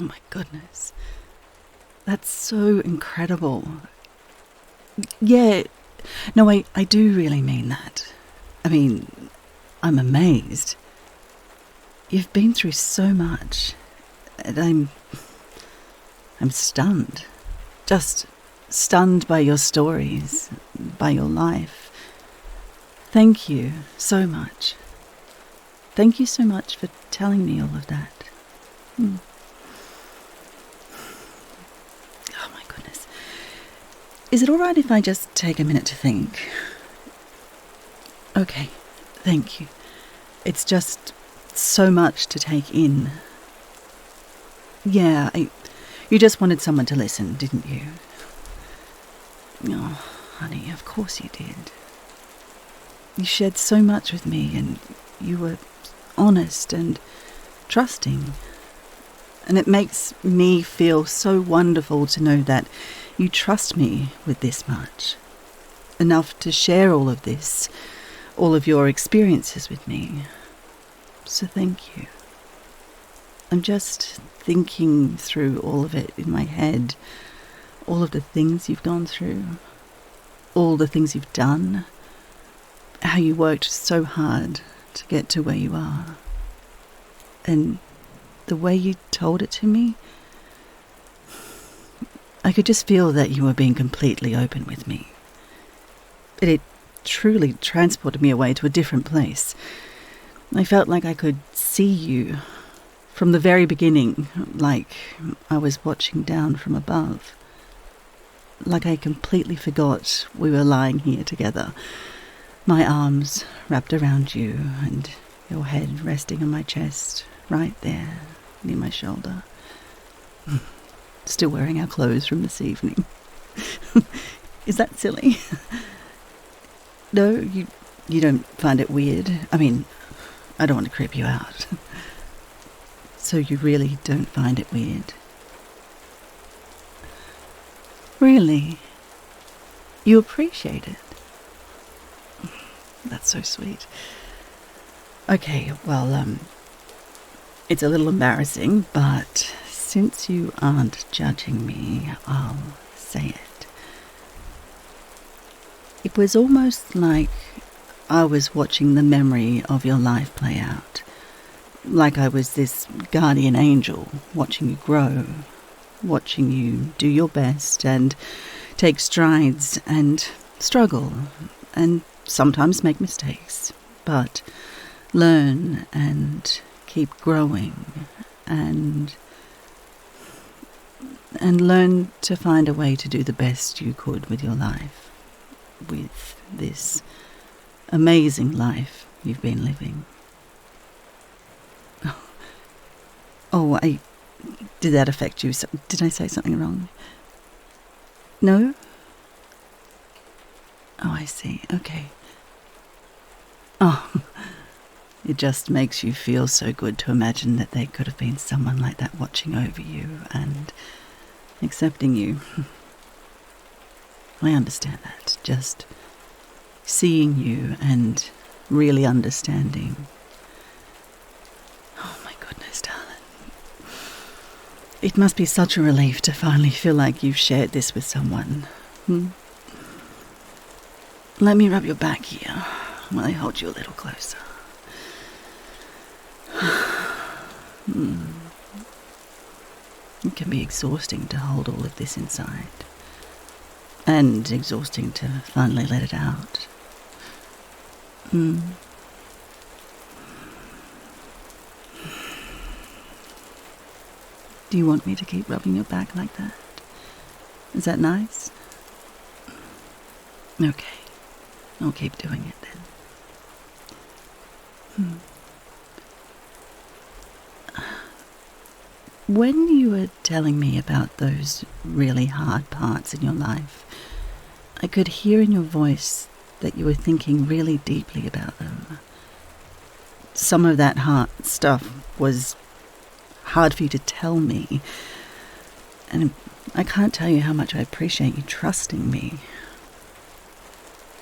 Oh my goodness. That's so incredible. Yeah, no, I do really mean that. I mean, I'm amazed. You've been through so much, and I'm stunned. Just stunned by your stories, by your life. Thank you so much. Thank you so much for telling me all of that. Oh my goodness. Is it all right if I just take a minute to think? Okay, thank you. It's just so much to take in. Yeah, you just wanted someone to listen, didn't you? Oh, honey, of course you did. You shared so much with me, and you were honest and trusting. And it makes me feel so wonderful to know that you trust me with this much. Enough to share all of this, all of your experiences with me. So thank you. I'm just thinking through all of it in my head. All of the things you've gone through. All the things you've done. How you worked so hard to get to where you are. And the way you told it to me, I could just feel that you were being completely open with me. It truly transported me away to a different place. I felt like I could see you from the very beginning, like I was watching down from above. Like I completely forgot we were lying here together, my arms wrapped around you and your head resting on my chest, right there near my shoulder. Still wearing our clothes from this evening. Is that silly? No, you don't find it weird? I mean, I don't want to creep you out. So you really don't find it weird? Really? You appreciate it? That's so sweet. Okay, well, it's a little embarrassing, but since you aren't judging me, I'll say it. It was almost like I was watching the memory of your life play out. Like I was this guardian angel watching you grow, watching you do your best and take strides and struggle and sometimes make mistakes, but learn and keep growing and learn to find a way to do the best you could with your life, with this amazing life you've been living. Oh, did that affect you? Did I say something wrong? No? Oh, I see. Okay. Oh, it just makes you feel so good to imagine that there could have been someone like that watching over you and accepting you. I understand that. Just seeing you and really understanding. Oh my goodness, darling. It must be such a relief to finally feel like you've shared this with someone. Let me rub your back here while I hold you a little closer. It can be exhausting to hold all of this inside. And exhausting to finally let it out. Do you want me to keep rubbing your back like that? Is that nice? Okay. I'll keep doing it then. When you were telling me about those really hard parts in your life, I could hear in your voice that you were thinking really deeply about them. Some of that hard stuff was hard for you to tell me, and I can't tell you how much I appreciate you trusting me.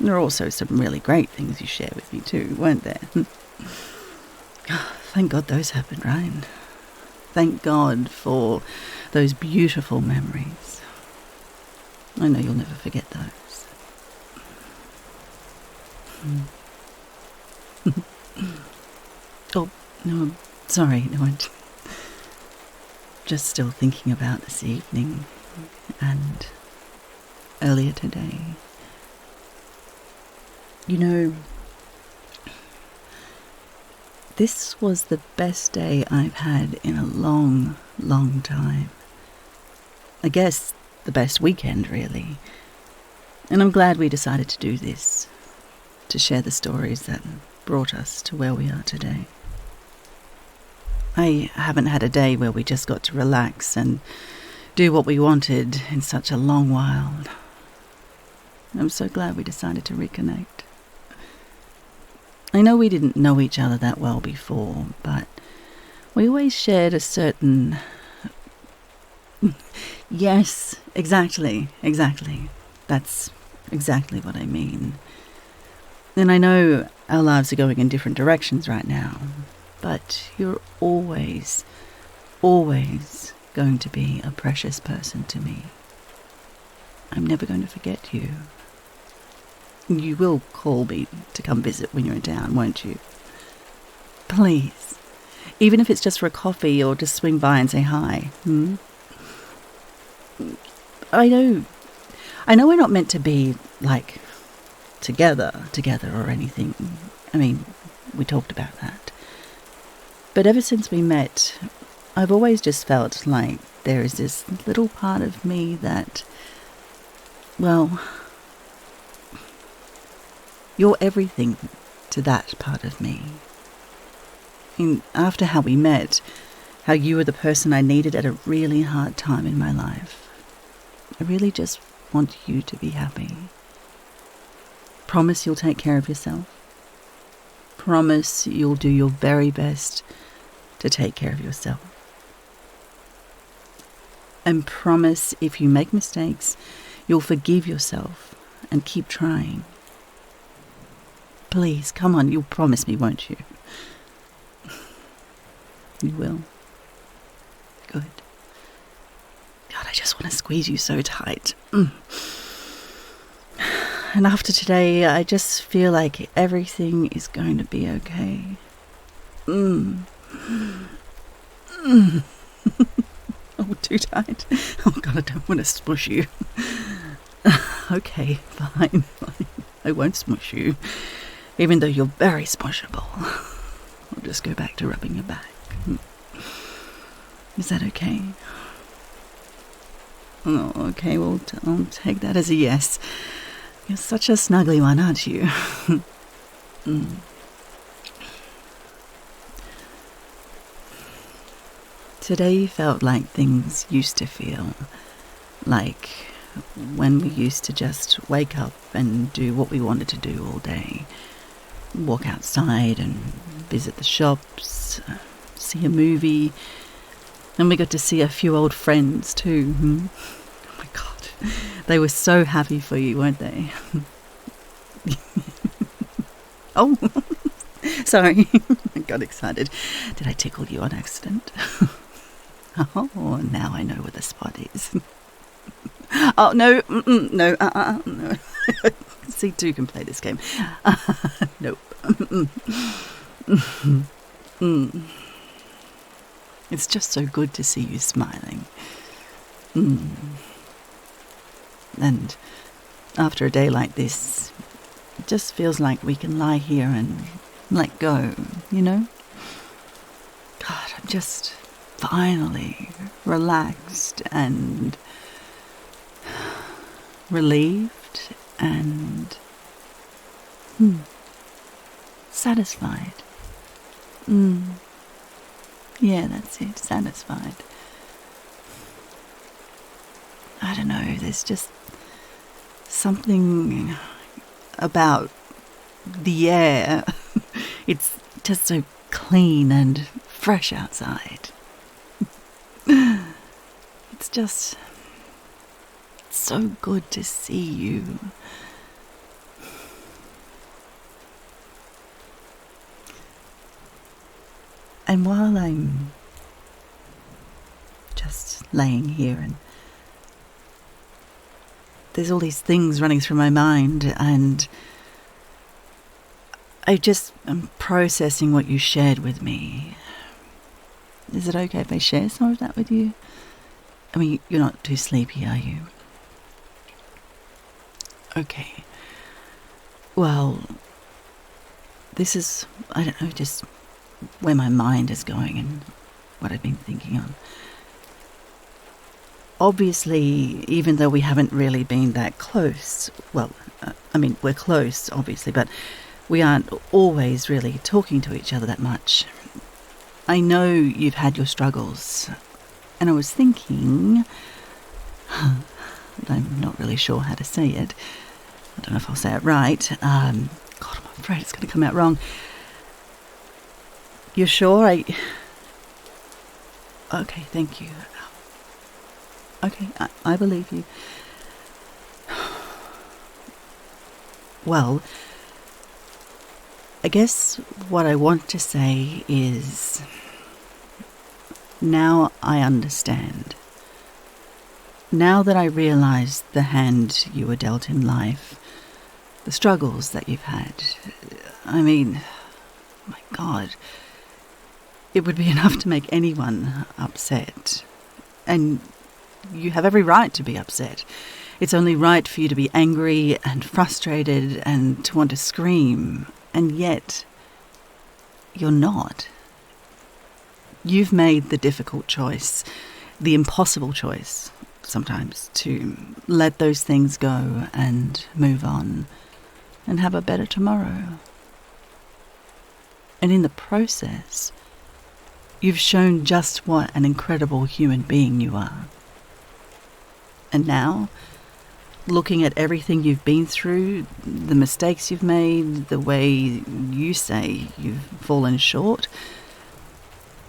There are also some really great things you share with me too, weren't there? Thank God those happened, right? thank God for those beautiful memories. I know you'll never forget those. Oh, no, sorry, no, I'm just still thinking about this evening and earlier today. You know, this was the best day I've had in a long, long time. I guess the best weekend, really. And I'm glad we decided to do this, to share the stories that brought us to where we are today. I haven't had a day where we just got to relax and do what we wanted in such a long while. I'm so glad we decided to reconnect. I know we didn't know each other that well before, but we always shared a certain... Yes, exactly. That's exactly what I mean. And I know our lives are going in different directions right now, but you're always going to be a precious person to me. I'm never going to forget you. You will call me to come visit when you're in town, won't you? Please. Even if it's just for a coffee or just swing by and say hi. I know we're not meant to be, like, together or anything. I mean, we talked about that. But ever since we met, I've always just felt like there is this little part of me that, well, you're everything to that part of me. And after how we met, how you were the person I needed at a really hard time in my life, I really just want you to be happy. Promise you'll take care of yourself. Promise you'll do your very best to take care of yourself. And promise if you make mistakes, you'll forgive yourself and keep trying. Please, come on, you'll promise me, won't you? You will. Good. God, I just want to squeeze you so tight. And after today, I just feel like everything is going to be okay. Oh, too tight. Oh, God, I don't want to smush you. Okay, fine. I won't smush you, even though you're very smushable. I'll just go back to rubbing your back. Is that okay? Oh, okay, well, I'll take that as a yes. You're such a snuggly one, aren't you? Today felt like things used to feel. Like when we used to just wake up and do what we wanted to do all day. Walk outside and visit the shops, see a movie. And we got to see a few old friends too. Oh my God. They were so happy for you, weren't they? Oh, sorry. I got excited. Did I tickle you on accident? Oh, now I know where the spot is. Oh, no, no, no. See, two can play this game. Nope. It's just so good to see you smiling. And after a day like this, it just feels like we can lie here and let go, you know? God, I'm just finally relaxed and relieved and satisfied. Yeah, that's it, satisfied. I don't know, there's just something about the air. It's just so clean and fresh outside. It's just so good to see you. And while I'm laying here, and there's all these things running through my mind, and I'm processing what you shared with me. Is it okay if I share some of that with you? I mean, you're not too sleepy, are you? Okay. Well, this is, I don't know, just where my mind is going and what I've been thinking on. Obviously, even though we haven't really been that close, well, we're close, obviously, but we aren't always really talking to each other that much. I know you've had your struggles, and I was thinking, but I'm not really sure how to say it. I don't know if I'll say it right. God, I'm afraid it's going to come out wrong. You're sure? Okay, thank you. Okay, I believe you. Well, I guess what I want to say is, now I understand. Now that I realise the hand you were dealt in life, the struggles that you've had, I mean, my God, it would be enough to make anyone upset. And you have every right to be upset. It's only right for you to be angry and frustrated and to want to scream. And yet, you're not. You've made the difficult choice, the impossible choice, sometimes, to let those things go and move on and have a better tomorrow. And in the process, you've shown just what an incredible human being you are. And now, looking at everything you've been through, the mistakes you've made, the way you say you've fallen short,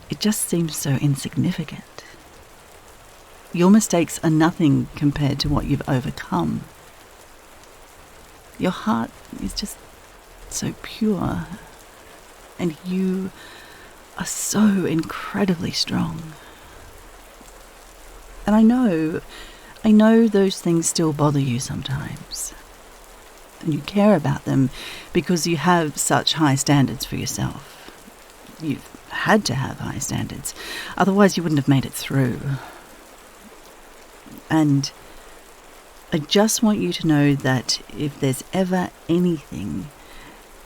it just seems so insignificant. Your mistakes are nothing compared to what you've overcome. Your heart is just so pure, and you are so incredibly strong. And I know those things still bother you sometimes. And you care about them because you have such high standards for yourself. You've had to have high standards. Otherwise you wouldn't have made it through. And I just want you to know that if there's ever anything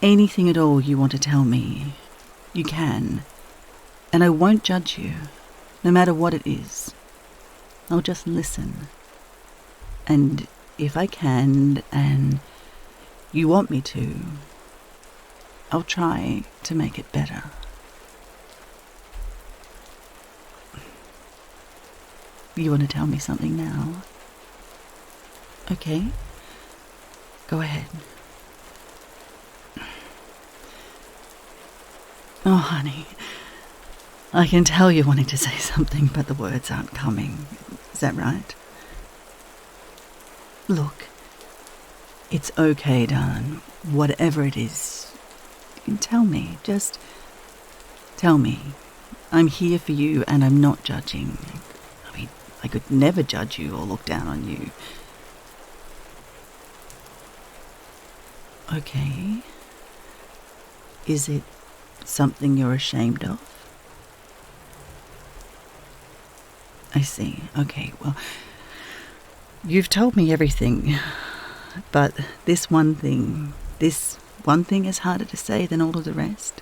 at all you want to tell me, you can. And I won't judge you, no matter what it is. I'll just listen. And if I can, and you want me to, I'll try to make it better. You want to tell me something now? Okay. Go ahead. Oh, honey. I can tell you're wanting to say something, but the words aren't coming. Is that right? Look, it's okay, darling. Whatever it is, you can tell me. Just tell me. I'm here for you and I'm not judging. I mean, I could never judge you or look down on you. Okay. Is it something you're ashamed of? I see. Okay, well, you've told me everything, but this one thing is harder to say than all of the rest.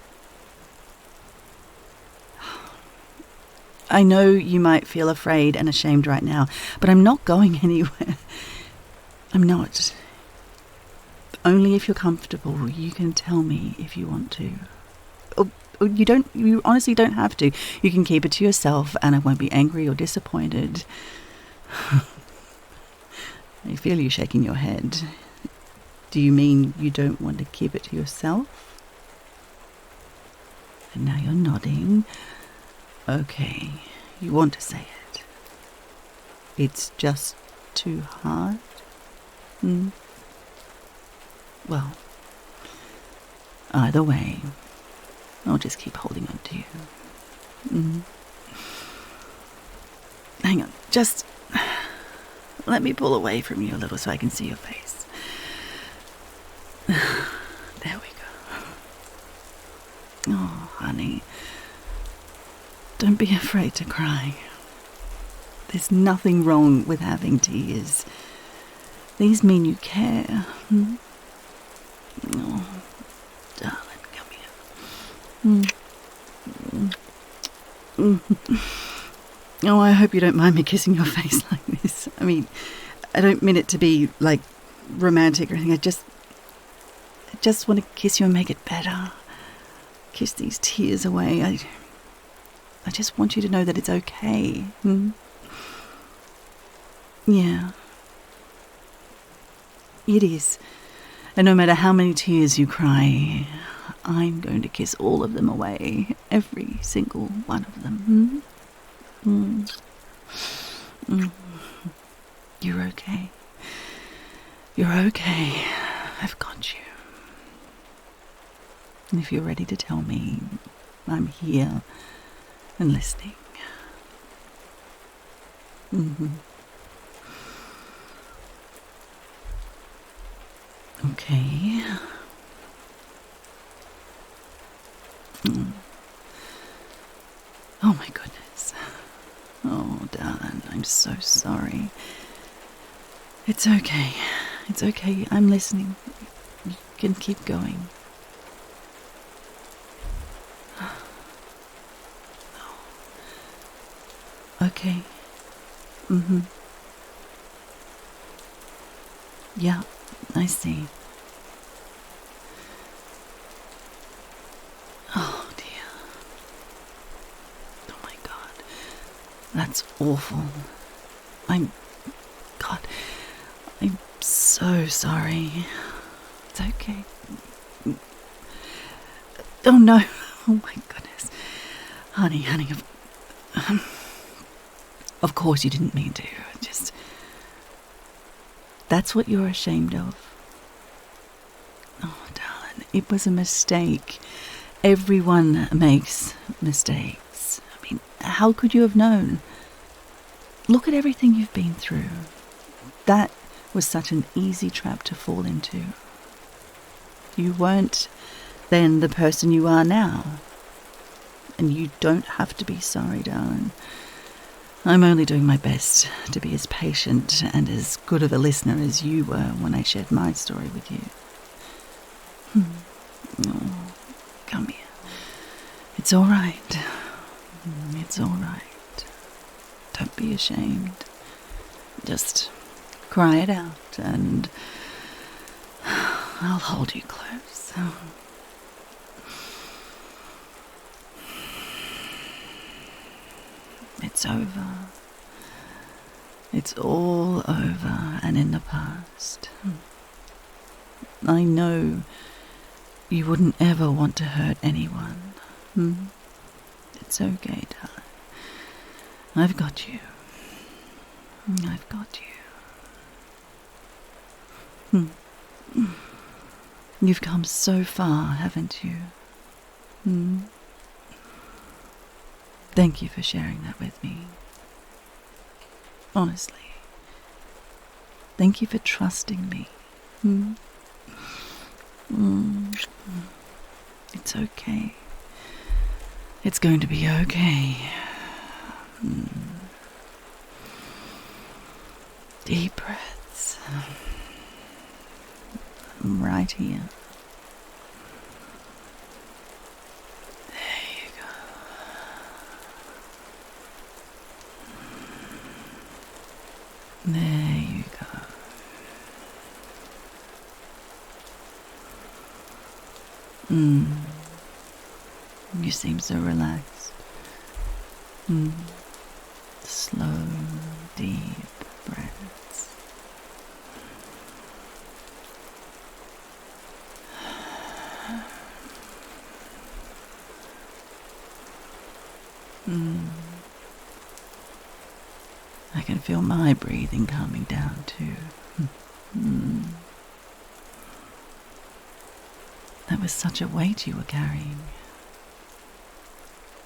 I know you might feel afraid and ashamed right now, but I'm not going anywhere. I'm not. Only if you're comfortable, you can tell me if you want to. You honestly don't have to. You can keep it to yourself and I won't be angry or disappointed. I feel you shaking your head. Do you mean you don't want to keep it to yourself? And now you're nodding. Okay, you want to say it. It's just too hard? Well, either way, I'll just keep holding on to you. hang on. Just let me pull away from you a little so I can see your face. There we go. Oh, honey. Don't be afraid to cry. There's nothing wrong with having tears. These mean you care. Oh, darling, come here. Oh, I hope you don't mind me kissing your face like this. I mean, I don't mean it to be, like, romantic or anything. I just want to kiss you and make it better. Kiss these tears away. I just want you to know that it's okay. Yeah. It is. And no matter how many tears you cry, I'm going to kiss all of them away. Every single one of them. You're okay. You're okay. I've got you. And if you're ready to tell me, I'm here and listening. Okay. Oh my goodness. Oh, darling, I'm so sorry. It's okay. It's okay. I'm listening. You can keep going. Okay. Yeah, I see. Oh dear. Oh my God. That's awful. I'm so sorry. It's okay. Oh no. Oh my goodness. Honey. Of course you didn't mean to. Just... That's what you're ashamed of. Oh, darling, it was a mistake. Everyone makes mistakes. I mean, how could you have known? Look at everything you've been through. That was such an easy trap to fall into. You weren't then the person you are now. And you don't have to be sorry, darling. I'm only doing my best to be as patient and as good of a listener as you were when I shared my story with you. Oh, come here. It's all right. It's all right. Don't be ashamed. Just cry it out and I'll hold you close. It's over. It's all over and in the past. I know you wouldn't ever want to hurt anyone. It's okay, darling. I've got you. I've got you. You've come so far, haven't you? Thank you for sharing that with me. Honestly. Thank you for trusting me. It's okay. It's going to be okay. Deep breaths. I'm right here. There you go. You seem so relaxed. Slow, deep breaths. I can feel my breathing calming down too. That was such a weight you were carrying.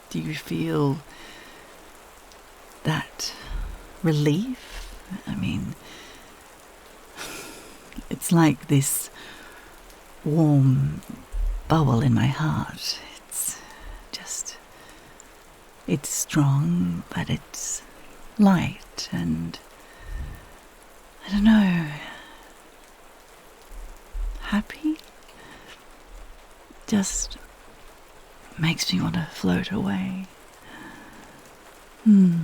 Do you feel that relief. I mean, it's like this warm bubble in my heart. It's strong, but it's light, and I don't know, happy? Just makes me want to float away. Do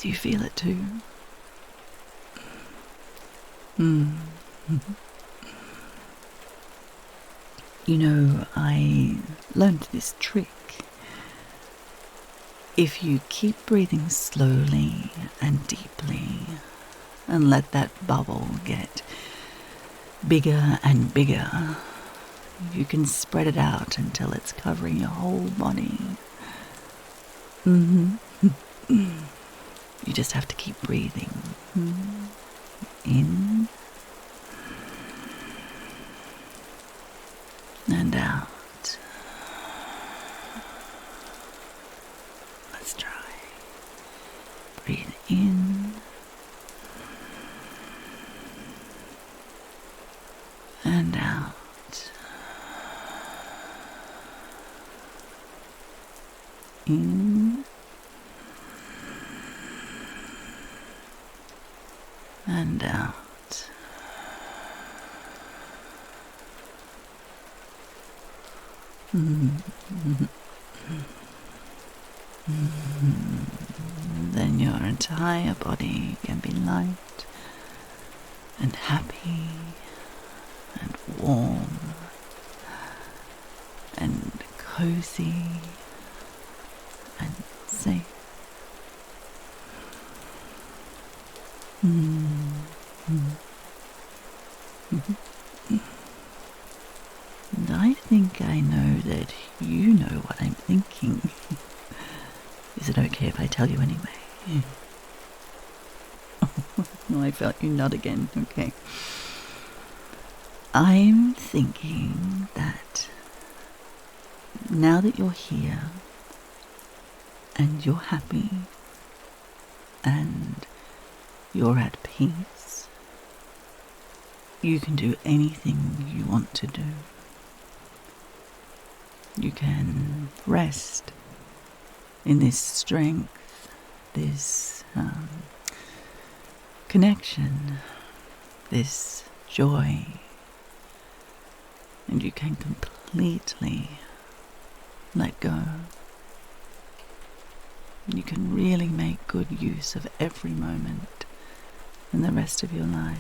you feel it too? You know, I learned this trick. If you keep breathing slowly and deeply and let that bubble get bigger and bigger, you can spread it out until it's covering your whole body. You just have to keep breathing. In and out. Let's try. Breathe in and out. In and out. Then your entire body can be light and happy and warm and cozy and safe. And I think I know that you know what I'm thinking. Is it okay if I tell you anyway? Oh, I felt you nod again. Okay. I'm thinking that now that you're here and you're happy and you're at peace, you can do anything you want to do. You can rest in this strength, this connection, this joy, and you can completely let go. You can really make good use of every moment in the rest of your life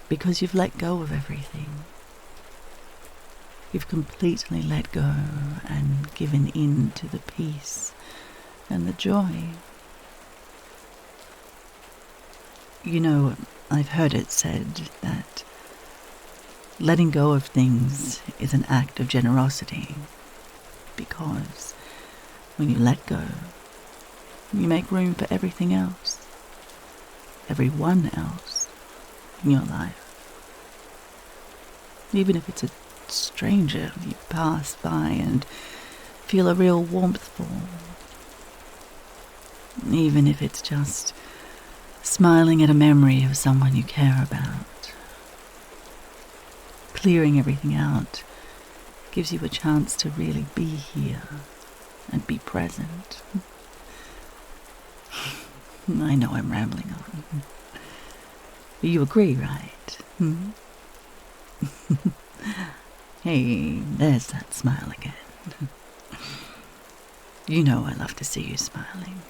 because you've let go of everything. You've completely let go and given in to the peace and the joy. You know, I've heard it said that letting go of things is an act of generosity because when you let go, you make room for everything else, everyone else in your life. Even if it's a stranger you pass by and feel a real warmth for. Even if it's just smiling at a memory of someone you care about. Clearing everything out gives you a chance to really be here and be present. I know I'm rambling on. But you agree, right? Hey, there's that smile again. You know I love to see you smiling.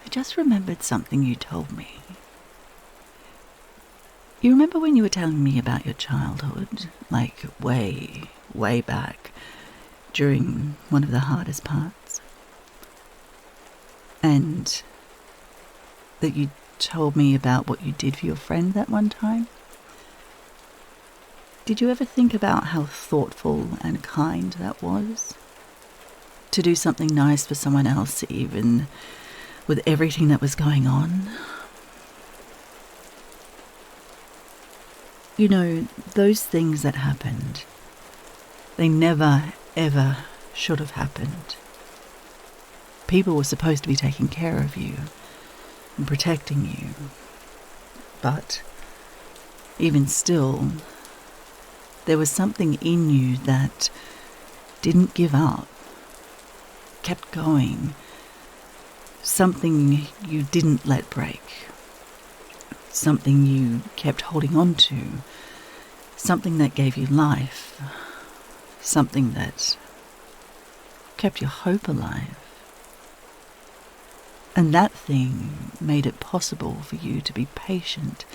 I just remembered something you told me. You remember when you were telling me about your childhood, like way, way back, during one of the hardest parts? And that you told me about what you did for your friend that one time? Did you ever think about how thoughtful and kind that was? To do something nice for someone else, even with everything that was going on. You know, those things that happened, they never, ever should have happened. People were supposed to be taking care of you and protecting you. But even still, there was something in you that didn't give up, kept going. Something you didn't let break. Something you kept holding on to. Something that gave you life. Something that kept your hope alive. And that thing made it possible for you to be patient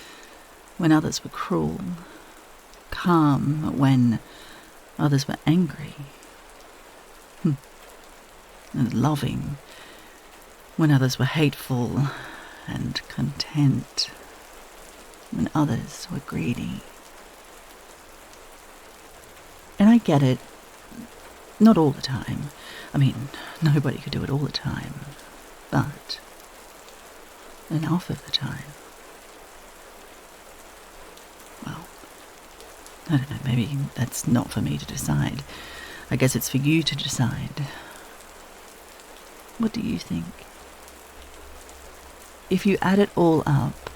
when others were cruel, calm when others were angry, and loving when others were hateful, and content when others were greedy. And I get it, not all the time. I mean, nobody could do it all the time, but enough of the time. Well, I don't know, maybe that's not for me to decide. I guess it's for you to decide. What do you think? If you add it all up,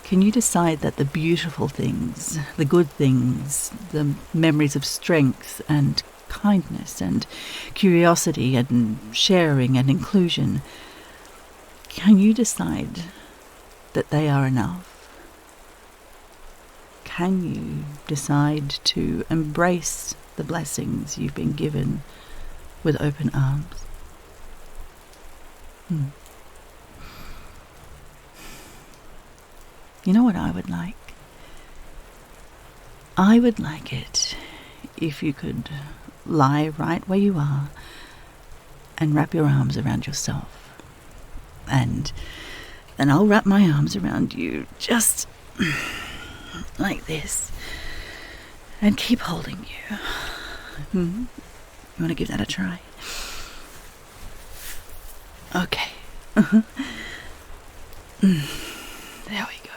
can you decide that the beautiful things, the good things, the memories of strength and kindness and curiosity and sharing and inclusion, can you decide that they are enough? Can you decide to embrace the blessings you've been given with open arms? You know what I would like? I would like it if you could lie right where you are and wrap your arms around yourself. And then I'll wrap my arms around you just like this and keep holding you. You want to give that a try? Okay. There we go.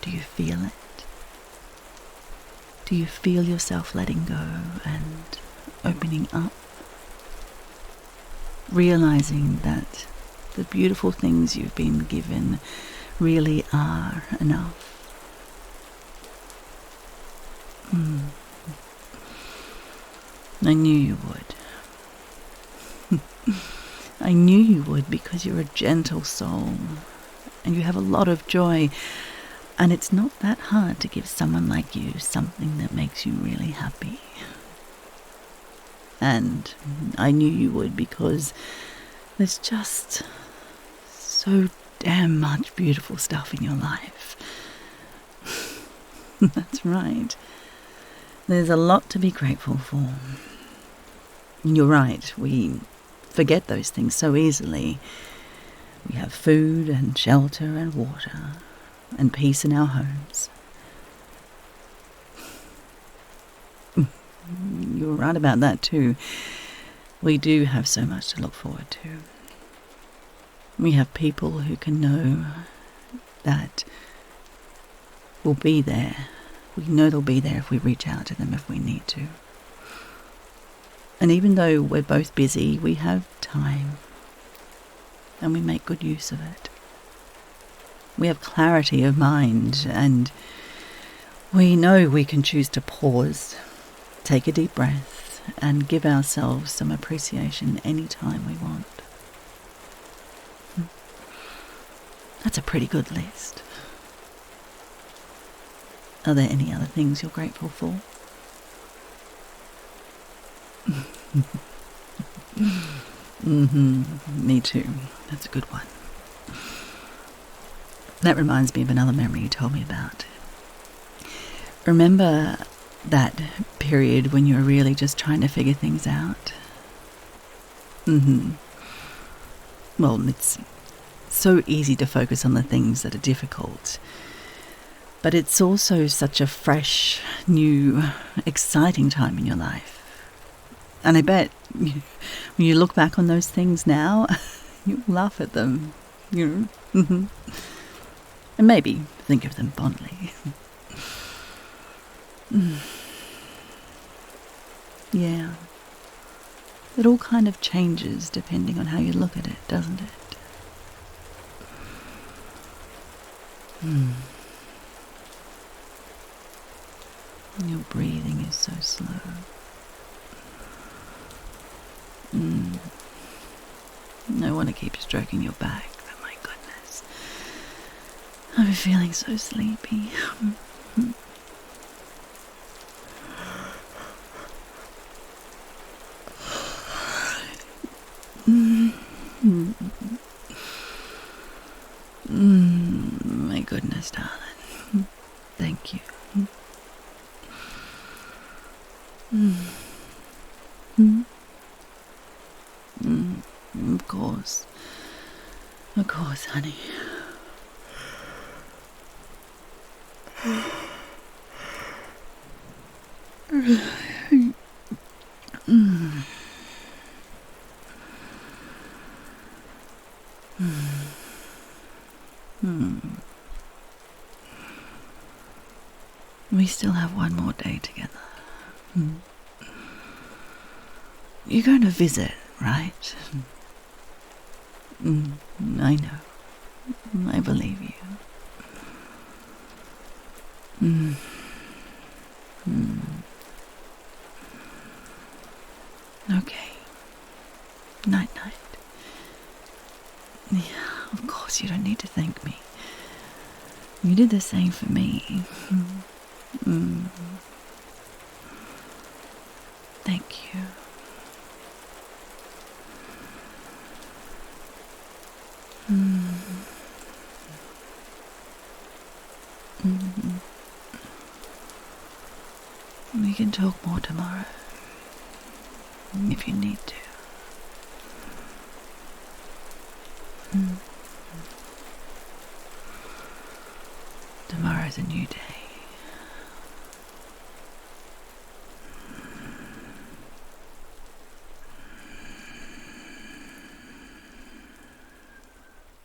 Do you feel it? Do you feel yourself letting go and opening up? Realizing that the beautiful things you've been given really are enough. I knew you would. I knew you would, because you're a gentle soul and you have a lot of joy, and it's not that hard to give someone like you something that makes you really happy. And I knew you would, because there's just so damn much beautiful stuff in your life. That's right. There's a lot to be grateful for. You're right, we forget those things so easily. We have food and shelter and water and peace in our homes. You're right about that too. We do have so much to look forward to. We have people who can know that we'll be there. We know they'll be there if we reach out to them if we need to. And even though we're both busy, we have time. And we make good use of it. We have clarity of mind, and we know we can choose to pause, take a deep breath, and give ourselves some appreciation anytime we want. That's a pretty good list. Are there any other things you're grateful for? Me too. That's a good one. That reminds me of another memory you told me about. Remember that period when you were really just trying to figure things out? Well, it's so easy to focus on the things that are difficult. But it's also such a fresh, new, exciting time in your life. And I bet when you look back on those things now, you laugh at them, you know. And maybe think of them fondly. Yeah. It all kind of changes depending on how you look at it, doesn't it? Your breathing is so slow. I want to keep stroking your back, but my goodness, I'm feeling so sleepy. My goodness, darling. Thank you. Of course, honey. We still have one more day together. You're going to visit, right? I know. I believe you. Okay. Night-night. Yeah, of course, you don't need to thank me. You did the same for me. Thank you. We can talk more tomorrow, if you need to. Tomorrow's a new day.